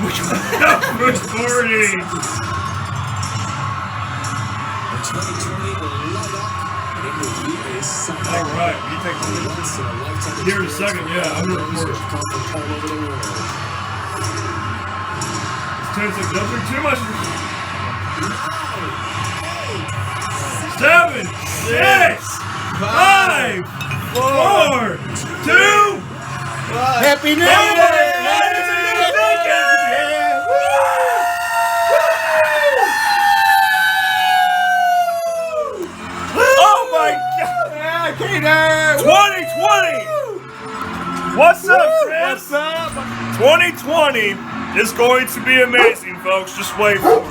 Number 40. 2020 will light up, and it will be a sight. All right, you take the here in a second. Yeah, I'm gonna record. All over the world. It's 10 seconds. Don't drink too much. 7, 6, 5, 4, 2. Happy New Oh my God! 2020! What's up, Chris? What's up? 2020 is going to be amazing, folks. Just wait for it.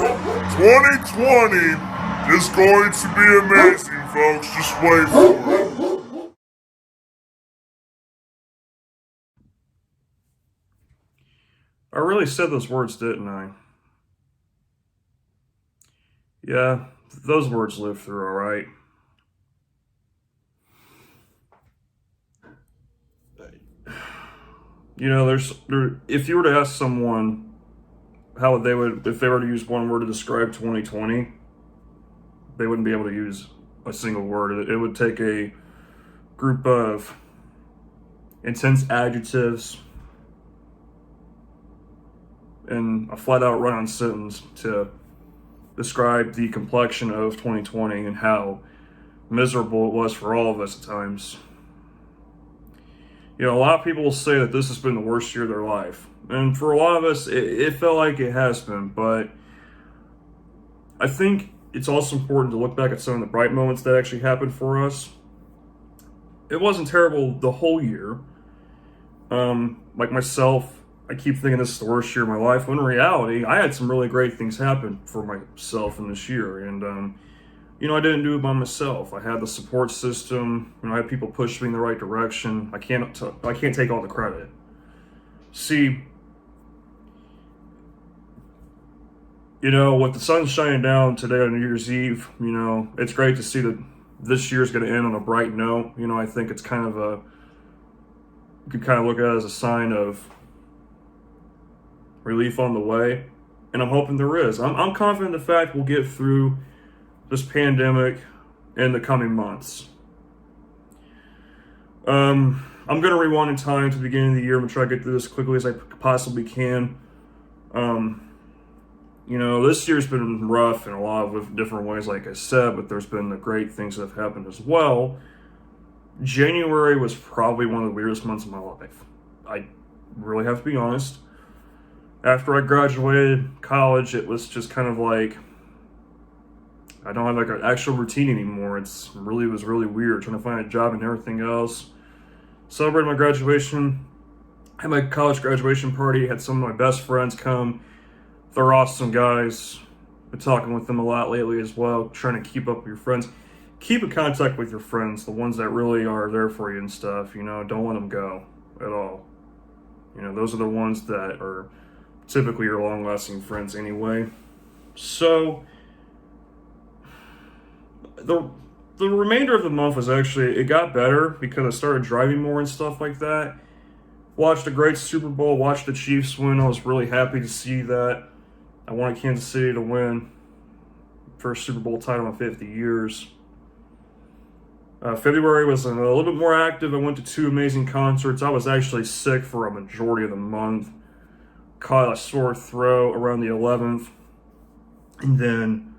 2020 is going to be amazing, folks. Just wait for it. I really said those words, didn't I? Yeah, those words live through, all right. You know, if you were to ask someone how they would, if they were to use one word to describe 2020, they wouldn't be able to use a single word. It would take a group of intense adjectives and a flat-out run-on sentence to describe the complexion of 2020 and how miserable it was for all of us at times. You know, a lot of people will say that this has been the worst year of their life. And for a lot of us, it felt like it has been. But I think it's also important to look back at some of the bright moments that actually happened for us. It wasn't terrible the whole year. Like myself, I keep thinking this is the worst year of my life, when in reality, I had some really great things happen for myself in this year. And, you know, I didn't do it by myself. I had the support system. You know, I had people push me in the right direction. I can't take all the credit. See, you know, with the sun shining down today on New Year's Eve, you know, it's great to see that this year's going to end on a bright note. You know, I think it's kind of you could kind of look at it as a sign of relief on the way, and I'm hoping there is. I'm confident in the fact we'll get through this pandemic in the coming months. I'm going to rewind in time to the beginning of the year. I'm going to try to get through this as quickly as I possibly can. You know, this year's been rough in a lot of different ways, like I said, but there's been the great things that have happened as well. January was probably one of the weirdest months of my life. I really have to be honest. After I graduated college, it was just kind of like, I don't have like an actual routine anymore. It was really weird trying to find a job and everything else. Celebrated my graduation, had my college graduation party, had some of my best friends come. They're awesome guys. Been talking with them a lot lately as well, trying to keep up with your friends. Keep in contact with your friends, the ones that really are there for you and stuff, you know, don't let them go at all. You know, those are the ones that are typically your long-lasting friends anyway. So, the remainder of the month was actually, it got better because I started driving more and stuff like that. Watched a great Super Bowl, watched the Chiefs win. I was really happy to see that. I wanted Kansas City to win. First Super Bowl title in 50 years. February was a little bit more active. I went to 2 amazing concerts. I was actually sick for a majority of the month. Caught a sore throat around the 11th. And then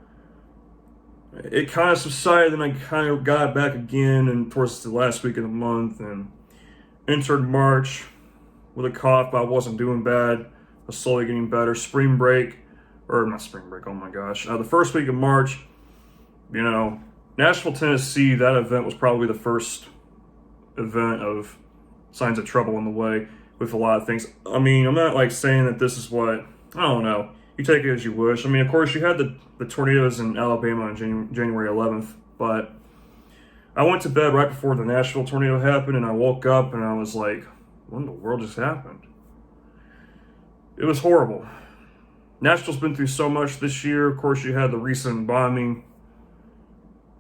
it kind of subsided, and I kind of got back again and towards the last week of the month and entered March with a cough, but I wasn't doing bad. I was slowly getting better. Spring break, or not spring break, oh my gosh. The first week of March, you know, Nashville, Tennessee, that event was probably the first event of signs of trouble on the way with a lot of things. I mean, I'm not like saying that this is what, I don't know. You take it as you wish. I mean, of course, you had the tornadoes in Alabama on January 11th, but I went to bed right before the Nashville tornado happened, and I woke up and I was like, what in the world just happened? It was horrible. Nashville's been through so much this year. Of course, you had the recent bombing.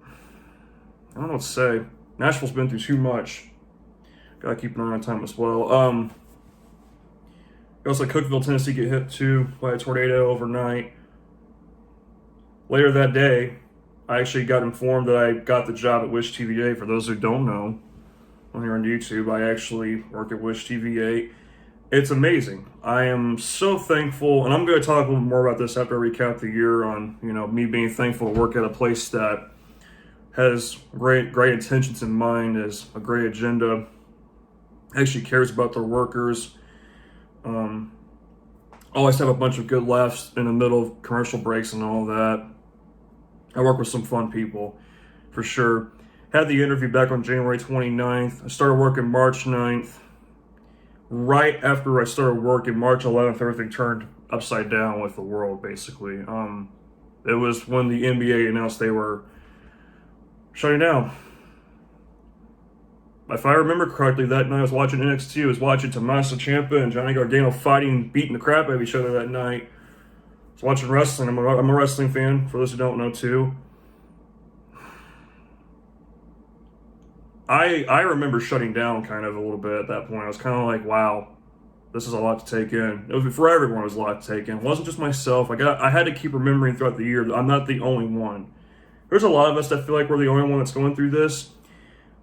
I don't know what to say. Nashville's been through too much. Gotta keep an eye on time as well. Also, Cookeville, Tennessee get hit too by a tornado overnight. Later that day, I actually got informed that I got the job at Wish TVA. For those who don't know, on here on YouTube, I actually work at Wish TVA. It's amazing. I am so thankful, and I'm going to talk a little more about this after I recap the year on, me being thankful to work at a place that has great intentions in mind, has a great agenda, actually cares about their workers. Always have a bunch of good laughs in the middle of commercial breaks and all that. I work with some fun people, for sure. Had the interview back on January 29th. I started working March 9th. Right after I started working, March 11th, everything turned upside down with the world, basically. It was when the NBA announced they were shutting down. If I remember correctly, that night I was watching NXT. I was watching Tommaso Ciampa and Johnny Gargano fighting, beating the crap out of each other that night. I was watching wrestling. I'm a wrestling fan, for those who don't know, too. I remember shutting down kind of a little bit at that point. I was kind of like, wow, this is a lot to take in. It was, for everyone, it was a lot to take in. It wasn't just myself. I had to keep remembering throughout the year that I'm not the only one. There's a lot of us that feel like we're the only one that's going through this,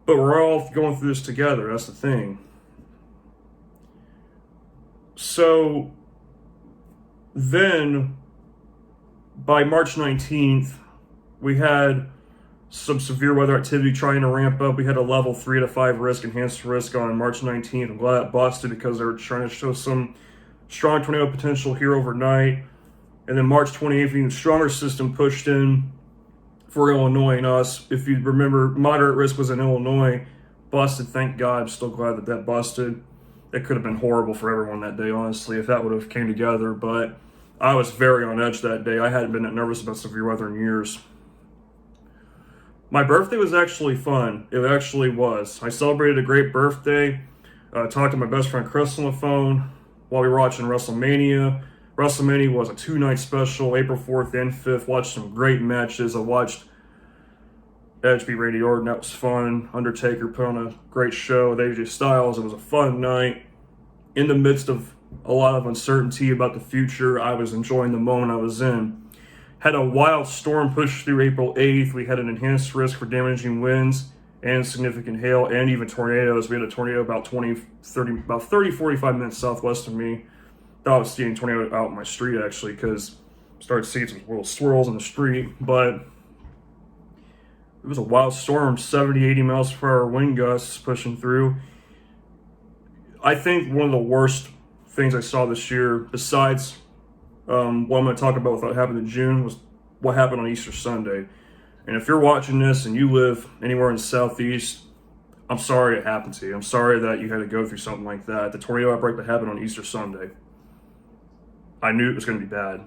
but we're all going through this together. That's the thing. So then, by March 19th, we had some severe weather activity trying to ramp up. We had a level 3 to 5 risk, enhanced risk on March 19th. I'm glad that busted because they were trying to show some strong tornado potential here overnight. And then March 28th, an even stronger system pushed in for Illinois and us. If you remember, moderate risk was in Illinois. Busted, thank God. I'm still glad that that busted. It could have been horrible for everyone that day, honestly, if that would have came together. But I was very on edge that day. I hadn't been that nervous about severe weather in years. My birthday was actually fun. It actually was. I celebrated a great birthday. Talked to my best friend Chris on the phone while we were watching WrestleMania. WrestleMania was a 2-night special, April 4th and 5th. Watched some great matches. I watched Edge beat Randy Orton. That was fun. Undertaker put on a great show with AJ Styles. It was a fun night. In the midst of a lot of uncertainty about the future, I was enjoying the moment I was in. Had a wild storm push through April 8th. We had an enhanced risk for damaging winds and significant hail and even tornadoes. We had a tornado about 30, 45 minutes southwest of me. Thought I was seeing a tornado out in my street, actually, because I started seeing some little swirls in the street. But it was a wild storm, 70, 80 miles per hour wind gusts pushing through. I think one of the worst things I saw this year, besides what I'm going to talk about with what happened in June, was what happened on Easter Sunday. And if you're watching this and you live anywhere in the Southeast, I'm sorry it happened to you. I'm sorry that you had to go through something like that. The tornado outbreak that happened on Easter Sunday, I knew it was going to be bad.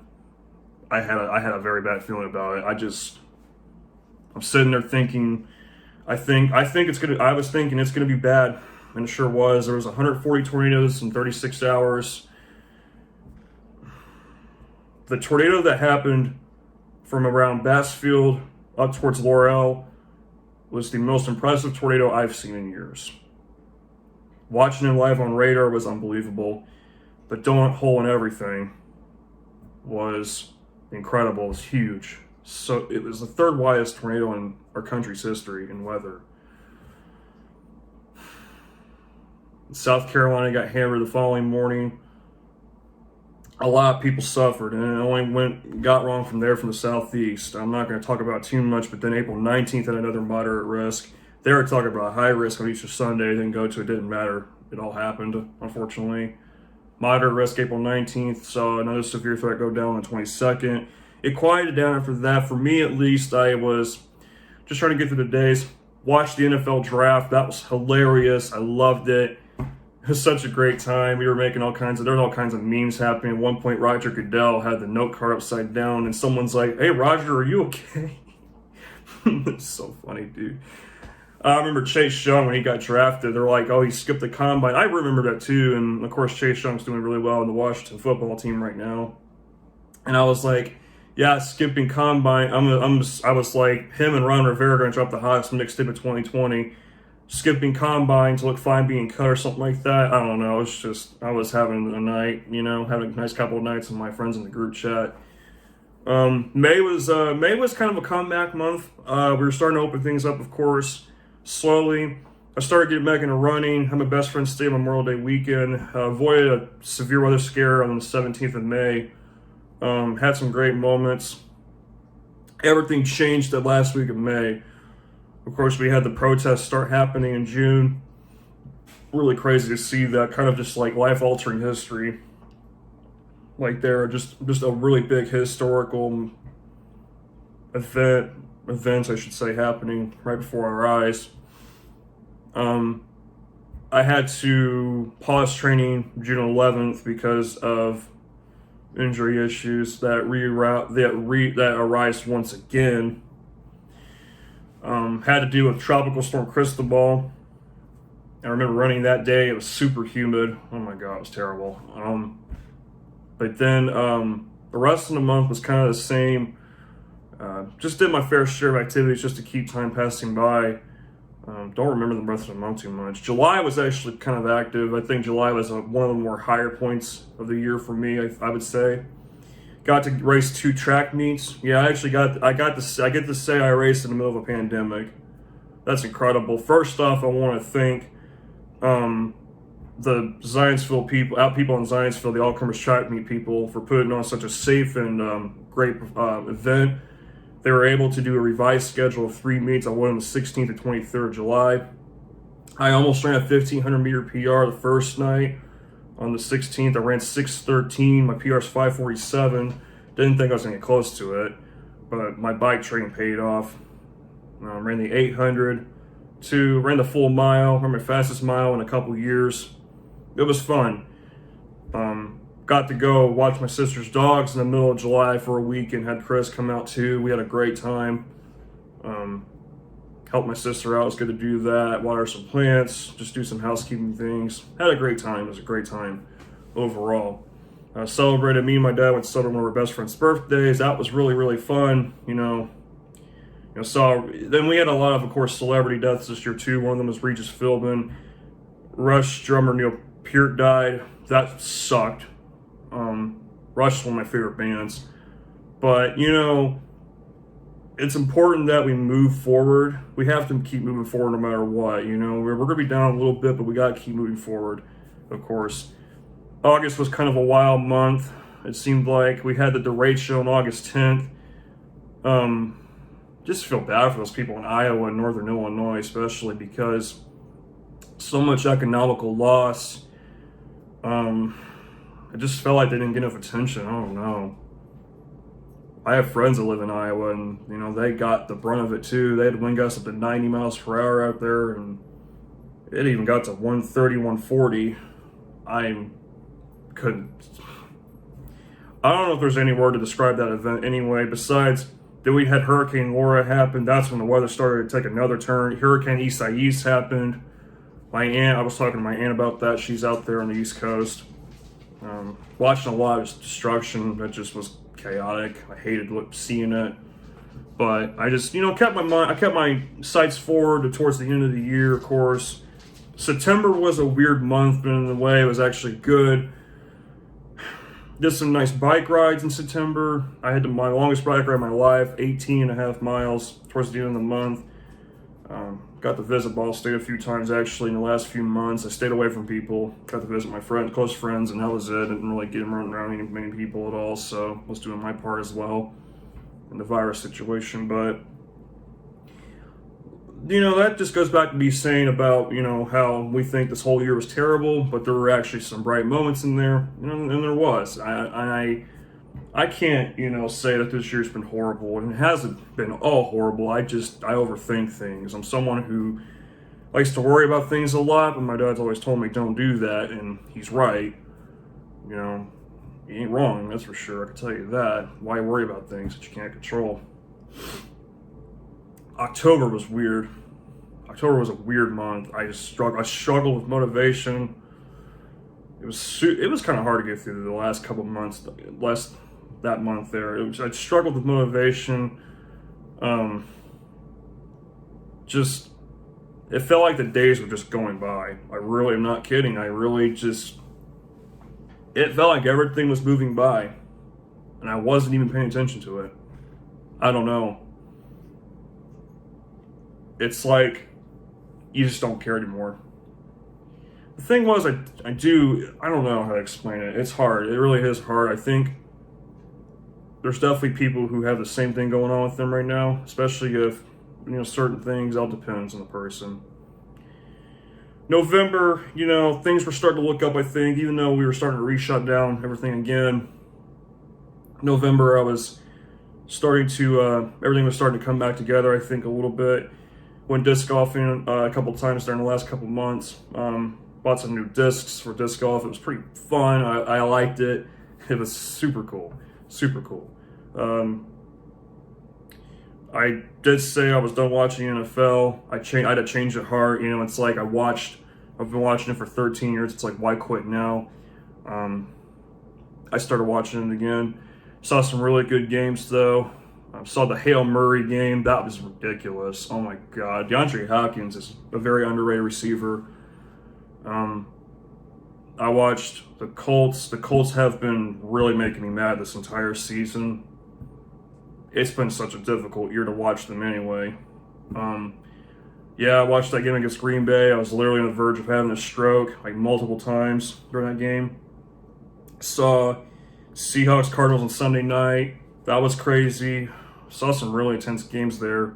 I had a very bad feeling about it. I'm sitting there thinking, I was thinking it's going to be bad, and it sure was. There was 140 tornadoes in 36 hours. The tornado that happened from around Bassfield up towards Laurel was the most impressive tornado I've seen in years. Watching it live on radar was unbelievable. The donut hole and everything was incredible. It was huge. So it was the third widest tornado in our country's history in weather. South Carolina got hammered the following morning. A lot of people suffered, and it only got wrong from there from the Southeast. I'm not going to talk about it too much, but then April 19th had another moderate risk. They were talking about high risk on Easter Sunday. Didn't go to it, didn't matter. It all happened, unfortunately. Moderate risk April 19th, saw another severe threat go down on the 22nd. It quieted down after that. For me, at least, I was just trying to get through the days. Watched the NFL draft. That was hilarious. I loved it. It was such a great time. We were making there were all kinds of memes happening. At one point, Roger Goodell had the note card upside down, and someone's like, "Hey, Roger, are you okay?" It's so funny, dude. I remember Chase Young when he got drafted. They're like, "Oh, he skipped the combine." I remember that too, and of course, Chase Young's doing really well in the Washington football team right now. And I was like, "Yeah, skipping combine." I was like, him and Ron Rivera are going to drop the hottest mixtape of 2020. skipping combine to look fine being cut or something like that. I don't know. It's just, I was having a night, having a nice couple of nights with my friends in the group chat. May was kind of a comeback month. We were starting to open things up, of course, slowly. I started getting back into running. Had my best friend stay on Memorial Day weekend. Avoided a severe weather scare on the 17th of May. Had some great moments. Everything changed that last week of May. Of course, we had the protests start happening in June. Really crazy to see that, kind of just like life-altering history. Like there, just a really big historical events, I should say, happening right before our eyes. I had to pause training June 11th because of injury issues that arise once again. Had to do with Tropical Storm Cristobal. I remember running that day. It was super humid. Oh my God, it was terrible. But then the rest of the month was kind of the same. Just did my fair share of activities just to keep time passing by. Don't remember the rest of the month too much. July was actually kind of active. I think July was one of the more higher points of the year for me, I would say. Got to race 2 track meets. Yeah, I get to say I raced in the middle of a pandemic. That's incredible. First off, I want to thank the Zionsville people in Zionsville, the All-Comers Track Meet people, for putting on such a safe and great event. They were able to do a revised schedule of 3 meets. I went on the 16th and 23rd of July. I almost ran a 1,500 meter PR the first night. On the 16th, I ran 6:13. My PR is 5:47. Didn't think I was going to get close to it, but my bike training paid off. Ran the 800, ran the full mile, ran my fastest mile in a couple years. It was fun. Got to go watch my sister's dogs in the middle of July for a week and had Chris come out too. We had a great time. Helped my sister out. It was good to do that. Water some plants, just do some housekeeping things. Had a great time. It was a great time overall. Celebrated, me and my dad went to celebrate one of our best friend's birthdays. That was really, really fun. Then we had a lot of course, celebrity deaths this year too. One of them was Regis Philbin. Rush drummer Neil Peart died. That sucked. Rush is one of my favorite bands. But, it's important that we move forward. We have to keep moving forward no matter what. We're going to be down a little bit, but we got to keep moving forward, of course. August was kind of a wild month. It seemed like we had the DeRate show on August 10th. Just feel bad for those people in Iowa and Northern Illinois, especially because so much economical loss. I just felt like they didn't get enough attention. I don't know. I have friends that live in Iowa, and they got the brunt of it too. They had wind gusts up to 90 miles per hour out there, and it even got to 130, 140. I don't know if there's any word to describe that event anyway, besides then we had Hurricane Laura happen. That's when the weather started to take another turn. Hurricane Isaias happened. I was talking to my aunt about that. She's out there on the East Coast. Watching a lot of destruction. That just was chaotic. I hated seeing it. But I just, kept my sights forward towards the end of the year, of course. September was a weird month, but in a way it was actually good. Did some nice bike rides in September. I had my longest bike ride of my life, 18.5 miles towards the end of the month. Got to visit Ball State a few times actually in the last few months. I stayed away from people. Got to visit my close friends, and that was it. Didn't really get around many people at all, so I was doing my part as well in the virus situation. But that just goes back to me saying about how we think this whole year was terrible, but there were actually some bright moments in there, and there was. I can't, say that this year's been horrible, and it hasn't been all horrible. I overthink things. I'm someone who likes to worry about things a lot, but my dad's always told me don't do that, and he's right. He ain't wrong, that's for sure. I can tell you that. Why worry about things that you can't control? October was weird. October was a weird month. I struggled with motivation. It was kind of hard to get through the last couple of months. That month there, I struggled with motivation. Just it felt like the days were just going by. I really am not kidding. It felt like everything was moving by, and I wasn't even paying attention to it. I don't know. It's like you just don't care anymore. The thing was, I don't know how to explain it. It's hard. It really is hard. I think there's definitely people who have the same thing going on with them right now, especially if, certain things, all depends on the person. November, things were starting to look up, I think, even though we were starting to re-shut down everything again. November, I was starting to, everything was starting to come back together, I think, a little bit. Went disc golfing a couple times during the last couple months. Bought some new discs for disc golf. It was pretty fun. I liked it. It was super cool. Super cool. I did say I was done watching NFL. I had to change of heart. It's like I've been watching it for 13 years. It's like, why quit now? I started watching it again. Saw some really good games, though. Saw the Hail Murray game. That was ridiculous. Oh, my God. DeAndre Hopkins is a very underrated receiver. I watched the Colts. The Colts have been really making me mad this entire season. It's been such a difficult year to watch them anyway. I watched that game against Green Bay. I was literally on the verge of having a stroke like multiple times during that game. Saw Seahawks Cardinals on Sunday night. That was crazy. Saw some really intense games there.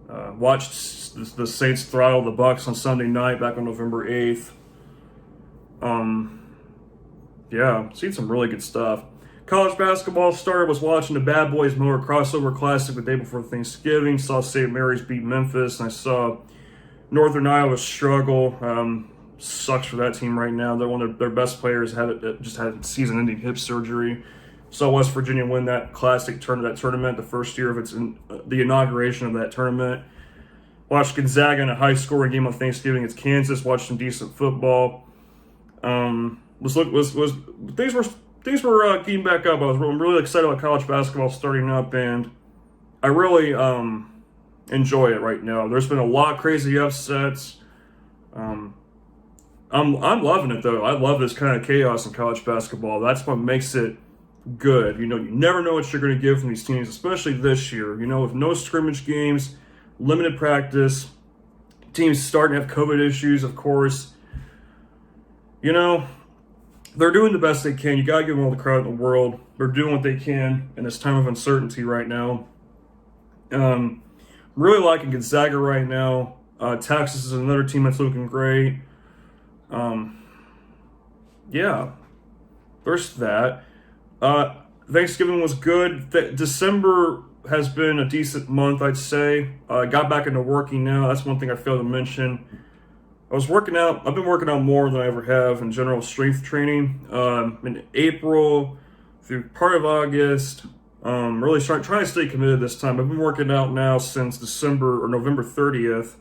Watched the Saints throttle the Bucks on Sunday night back on November 8th. Seen some really good stuff. College basketball started, was watching the Bad Boys Miller Crossover Classic the day before Thanksgiving. Saw St. Mary's beat Memphis, and I saw Northern Iowa struggle. Sucks for that team right now. They're one of their best players just had season-ending hip surgery. Saw West Virginia win that classic tournament, the first year of the inauguration of that tournament. Watched Gonzaga in a high-scoring game on Thanksgiving against Kansas. Watched some decent football. Things were getting back up. I'm really excited about college basketball starting up, and I really enjoy it right now. There's been a lot of crazy upsets. I'm loving it though. I love this kind of chaos in college basketball. That's what makes it good. You never know what you're going to get from these teams, especially this year. With no scrimmage games, limited practice, teams starting to have COVID issues, of course. They're doing the best they can. You got to give them all the credit in the world. They're doing what they can in this time of uncertainty right now. Really liking Gonzaga right now. Texas is another team that's looking great. There's that. Thanksgiving was good. December has been a decent month, I'd say. Got back into working now. That's one thing I failed to mention. I was working out. I've been working out more than I ever have in general strength training. In April through part of August, really trying to stay committed this time. I've been working out now since November 30th,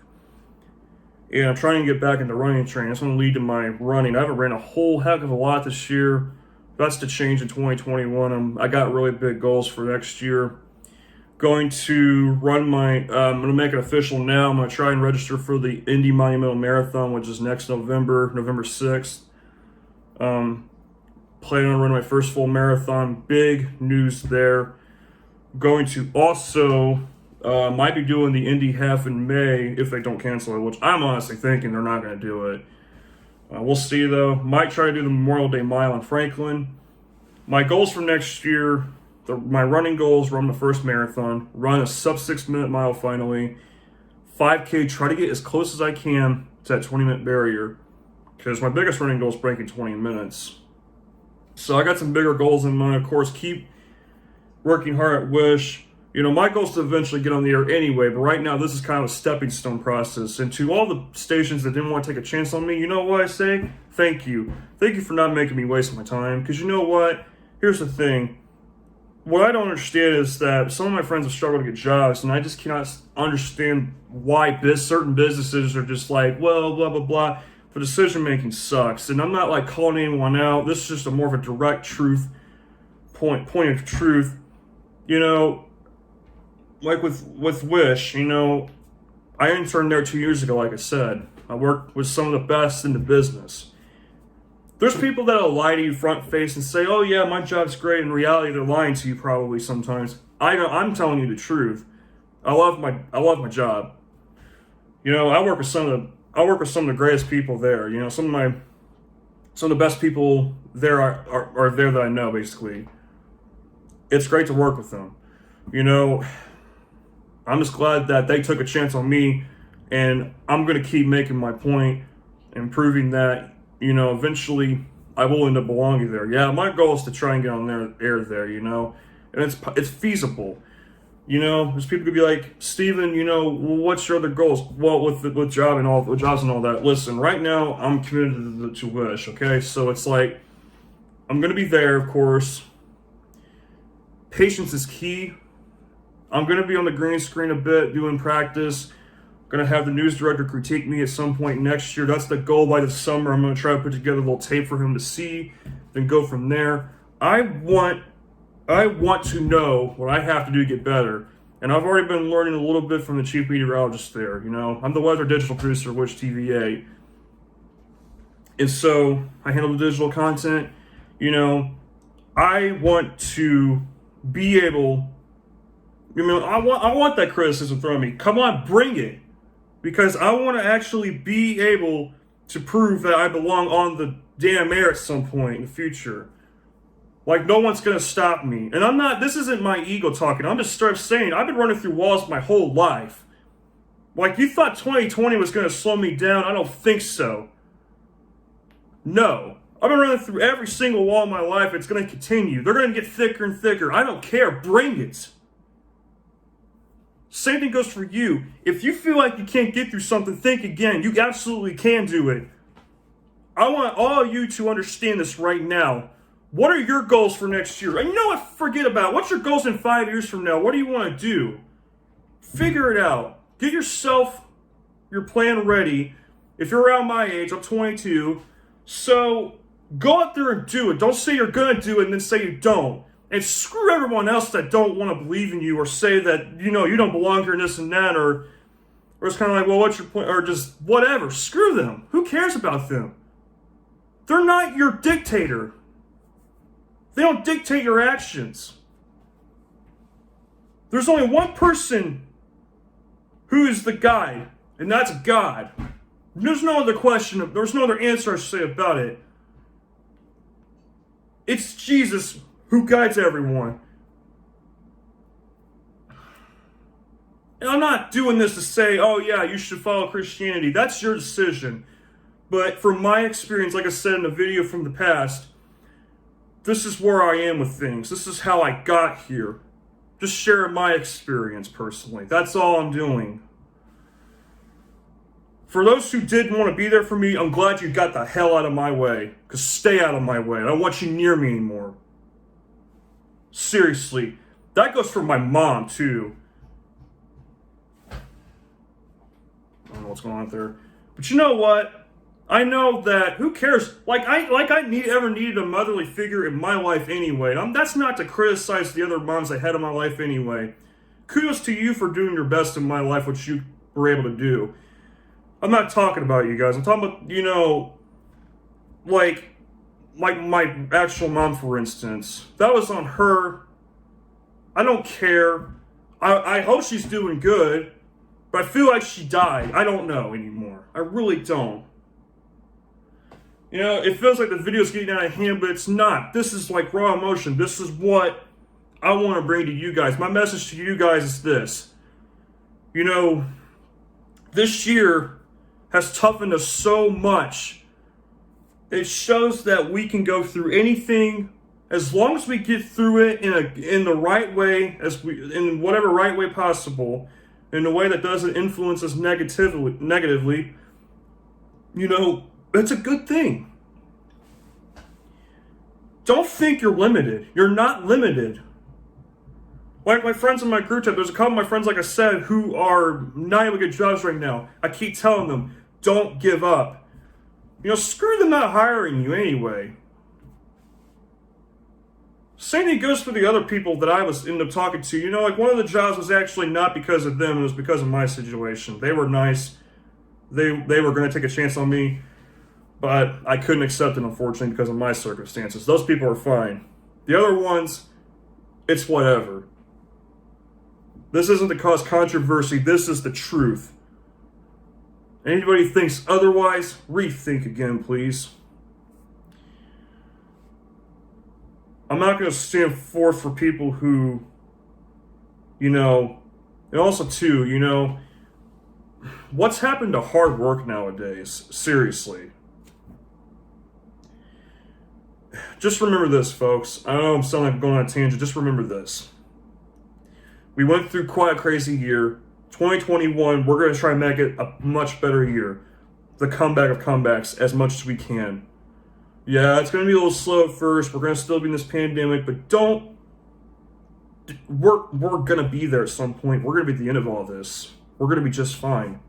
and I'm trying to get back into running training. That's going to lead to my running. I haven't ran a whole heck of a lot this year. That's to change in 2021. I got really big goals for next year. Going to run I'm going to make it official now. I'm going to try and register for the Indy Monumental Marathon, which is next November 6th. Planning on running my first full marathon. Big news there. Going to also, might be doing the Indy half in May if they don't cancel it, which I'm honestly thinking they're not going to do it. We'll see though. Might try to do the Memorial Day Mile in Franklin. My goals for next year, my running goals: run the first marathon, run a sub 6 minute mile finally, 5K, try to get as close as I can to that 20-minute barrier, because my biggest running goal is breaking 20 minutes. So I got some bigger goals in mind. Of course, keep working hard at Wish. My goal is to eventually get on the air anyway, but right now this is kind of a stepping stone process. And to all the stations that didn't want to take a chance on me, you know what I say? Thank you. Thank you for not making me waste my time, because you know what? Here's the thing. What I don't understand is that some of my friends have struggled to get jobs, and I just cannot understand why certain businesses are just like, well, blah, blah, blah. The decision-making sucks. And I'm not like calling anyone out. This is just a more of a direct point of truth. Like with Wish, I interned there 2 years ago, like I said. I worked with some of the best in the business. There's people that'll lie to you front face and say, oh yeah, my job's great. In reality, they're lying to you probably sometimes. I'm telling you the truth. I love my job. You know, I work with some of the greatest people there. You know, some of the best people there are there that I know, basically. It's great to work with them. You know, I'm just glad that they took a chance on me, and I'm going to keep making my point and proving that, you know, eventually I will end up belonging there. Yeah, my goal is to try and get on air there, you know, and it's feasible. You know, there's people could be like, Steven, you know, what's your other goals? Well, with jobs and all that. Listen, right now I'm committed to Wish. Okay, so it's like I'm gonna be there, of course. Patience is key. I'm gonna be on the green screen a bit doing practice. Gonna have the news director critique me at some point next year. That's the goal by the summer. I'm gonna try to put together a little tape for him to see, then go from there. I want to know what I have to do to get better. And I've already been learning a little bit from the chief meteorologist there, you know. I'm the weather digital producer, Wish TVA. And so I handle the digital content. You know, I want to be able, you know, I want that criticism thrown at me. Come on, bring it. Because I want to actually be able to prove that I belong on the damn air at some point in the future. Like, no one's going to stop me. And this isn't my ego talking. I'm just straight up saying, I've been running through walls my whole life. Like, you thought 2020 was going to slow me down? I don't think so. No. I've been running through every single wall in my life. It's going to continue. They're going to get thicker and thicker. I don't care. Bring it. Same thing goes for you. If you feel like you can't get through something, think again. You absolutely can do it. I want all of you to understand this right now. What are your goals for next year? And you know what? Forget about it. What's your goals in 5 years from now? What do you want to do? Figure it out. Get yourself your plan ready. If you're around my age, I'm 22. So go out there and do it. Don't say you're going to do it and then say you don't. And screw everyone else that don't want to believe in you or say that, you know, you don't belong here and this and that. Or it's kind of like, well, what's your plan? Or just whatever. Screw them. Who cares about them? They're not your dictator. They don't dictate your actions. There's only one person who is the guide, and that's God. There's no other question, there's no other answer I should say about it. It's Jesus who guides everyone. And I'm not doing this to say, oh yeah, you should follow Christianity. That's your decision. But from my experience, like I said in a video from the past, this is where I am with things. This is how I got here. Just sharing my experience personally. That's all I'm doing. For those who didn't want to be there for me, I'm glad you got the hell out of my way. Because stay out of my way. I don't want you near me anymore. Seriously. That goes for my mom, too. I don't know what's going on there. But you know what? I know that, who cares? I ever needed a motherly figure in my life anyway. That's not to criticize the other moms I had in my life anyway. Kudos to you for doing your best in my life, what you were able to do. I'm not talking about you guys. I'm talking about, you know, like my actual mom, for instance. That was on her. I don't care. I hope she's doing good, but I feel like she died. I don't know anymore. I really don't. You know, it feels like the video's getting out of hand, but it's not. This is like raw emotion. This is what I want to bring to you guys. My message to you guys is this. You know, this year has toughened us so much. It shows that we can go through anything as long as we get through it in the right way, in whatever right way possible, in a way that doesn't influence us negatively. You know, it's a good thing. Don't think you're limited. You're not limited. Like my friends in my group chat, there's a couple of my friends, like I said, who are not able to get jobs right now. I keep telling them, don't give up. You know, screw them not hiring you anyway. Same thing goes for the other people that I was ended up talking to. You know, like one of the jobs was actually not because of them, it was because of my situation. They were nice. They were going to take a chance on me, but I couldn't accept it, unfortunately, because of my circumstances. Those people are fine. The other ones, it's whatever. This isn't to cause controversy. This is the truth. Anybody thinks otherwise, rethink again, please. I'm not going to stand forth for people who, you know, and also too, you know, what's happened to hard work nowadays? Seriously. Just remember this, folks. I know I'm sounding like I'm going on a tangent. Just remember this. We went through quite a crazy year. 2021, we're going to try and make it a much better year. The comeback of comebacks as much as we can. Yeah, it's going to be a little slow at first. We're going to still be in this pandemic, but we're going to be there at some point. We're going to be at the end of all this. We're going to be just fine.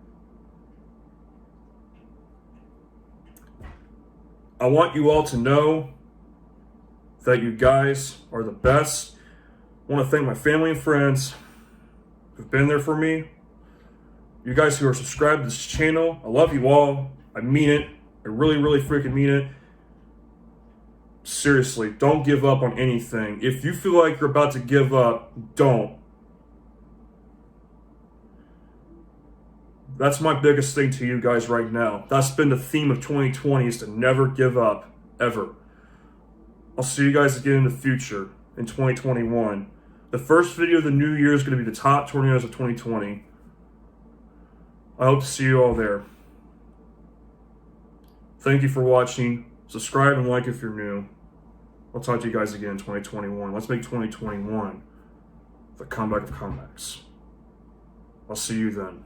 I want you all to know that you guys are the best. I want to thank my family and friends who've been there for me. You guys who are subscribed to this channel, I love you all. I mean it. I really, really freaking mean it. Seriously, don't give up on anything. If you feel like you're about to give up, don't. That's my biggest thing to you guys right now. That's been the theme of 2020, is to never give up, ever. I'll see you guys again in the future, in 2021. The first video of the new year is going to be the top tornadoes of 2020. I hope to see you all there. Thank you for watching. Subscribe and like if you're new. I'll talk to you guys again in 2021. Let's make 2021 the comeback of comebacks. I'll see you then.